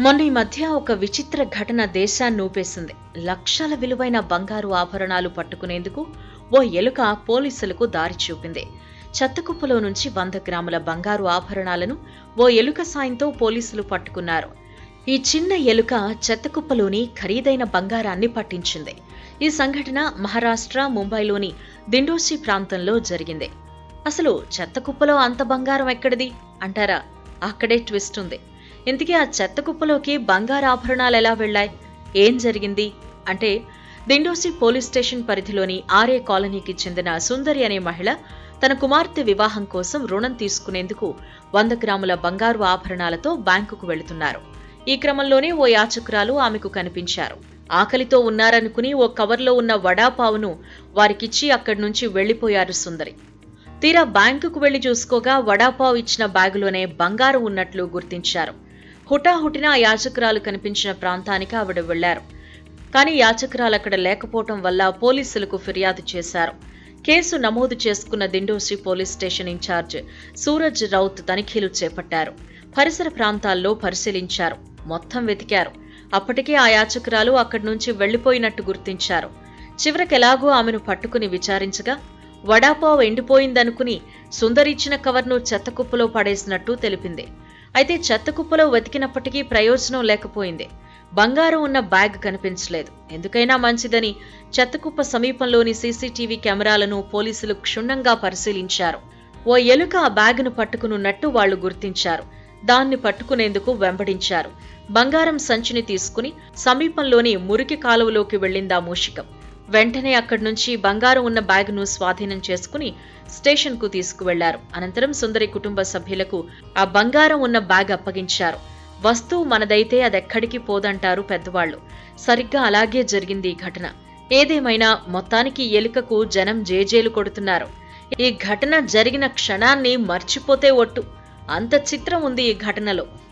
మొన్న ఈ మధ్య ఒక విచిత్ర ఘటన దేశాన్ని ఊపేసింది. లక్షల విలువైన బంగారు ఆభరణాలు పట్టుకునేందుకు ఓ ఎలుక పోలీసులకు దారి చూపింది. చెత్తకుప్పలో నుంచి 100 గ్రాముల బంగారు ఆభరణాలను ఓ ఎలుక సాయంతో పోలీసులు పట్టుకున్నారు. ఈ చిన్న ఎలుక చెత్తకుప్పలోని ఖరీదైన బంగారాన్ని పట్టించింది. ఈ సంఘటన మహారాష్ట్ర ముంబైలోని దిండోసి ప్రాంతంలో జరిగింది. అసలు చెత్తకుప్పలో అంత బంగారం ఎక్కడిది అంటారా? అక్కడే ట్విస్ట్ ఉంది. ఇంతకీ ఆ చెత్తకుప్పలోకి బంగారు ఆభరణాలు ఎలా వెళ్లాయి, ఏం జరిగింది అంటే, దిండోసి పోలీస్ స్టేషన్ పరిధిలోని ఆర్ఏ కాలనీకి చెందిన సుందరి అనే మహిళ తన కుమార్తె వివాహం కోసం రుణం తీసుకునేందుకు 100 గ్రాముల బంగారు ఆభరణాలతో బ్యాంకుకు వెళుతున్నారు. ఈ క్రమంలోనే ఓ యాచకురాలు ఆమెకు కనిపించారు. ఆకలితో ఉన్నారనుకుని ఓ కవర్లో ఉన్న వడాపావును వారికిచ్చి అక్కడి నుంచి వెళ్లిపోయారు సుందరి. తీరా బ్యాంకుకు వెళ్లి చూసుకోగా వడాపావు ఇచ్చిన బ్యాగులోనే బంగారం ఉన్నట్లు గుర్తించారు. హుటాహుటిన ఆ యాచకురాలు కనిపించిన ప్రాంతానికి ఆవిడ వెళ్లారు. కానీ యాచకురాలు అక్కడ లేకపోవటం వల్ల పోలీసులకు ఫిర్యాదు చేశారు. కేసు నమోదు చేసుకున్న Dindoshi police station incharge Suraj Raut తనిఖీలు చేపట్టారు. పరిసర ప్రాంతాల్లో పరిశీలించారు, మొత్తం వెతికారు. అప్పటికే ఆ యాచకురాలు అక్కడి నుంచి వెళ్లిపోయినట్టు గుర్తించారు. చివరికెలాగో ఆమెను పట్టుకుని విచారించగా వడాపావు ఎండిపోయిందనుకుని సుందరిచ్చిన కవర్ను చెత్తకుప్పలో పడేసినట్టు తెలిపింది. అయితే చెత్తకుప్పలో వెతికినప్పటికీ ప్రయోజనం లేకపోయింది. బంగారం ఉన్న బ్యాగ్ కనిపించలేదు. ఎందుకైనా మంచిదని చెత్తకుప్ప సమీపంలోని సీసీటీవీ కెమెరాలను పోలీసులు క్షుణ్ణంగా పరిశీలించారు. ఓ ఎలుక ఆ బ్యాగును పట్టుకునున్నట్టు వాళ్లు గుర్తించారు. దాన్ని పట్టుకునేందుకు వెంబడించారు. బంగారం సంచిని తీసుకుని సమీపంలోని మురికి కాలువలోకి వెళ్లిందా మూషికం. వెంటనే అక్కడి నుంచి బంగారం ఉన్న బ్యాగును స్వాధీనం చేసుకుని స్టేషన్కు తీసుకువెళ్లారు. అనంతరం సుందరి కుటుంబ సభ్యులకు ఆ బంగారం ఉన్న బ్యాగ్ అప్పగించారు. వస్తువు మనదైతే అదెక్కడికి పోదంటారు పెద్దవాళ్లు. సరిగ్గా అలాగే జరిగింది ఈ ఘటన. ఏదేమైనా మొత్తానికి ఎలుకకు జనం జేజేలు కొడుతున్నారు. ఈ ఘటన జరిగిన క్షణాన్ని మర్చిపోతే ఒట్టు. అంత చిత్రం ఉంది ఈ ఘటనలో.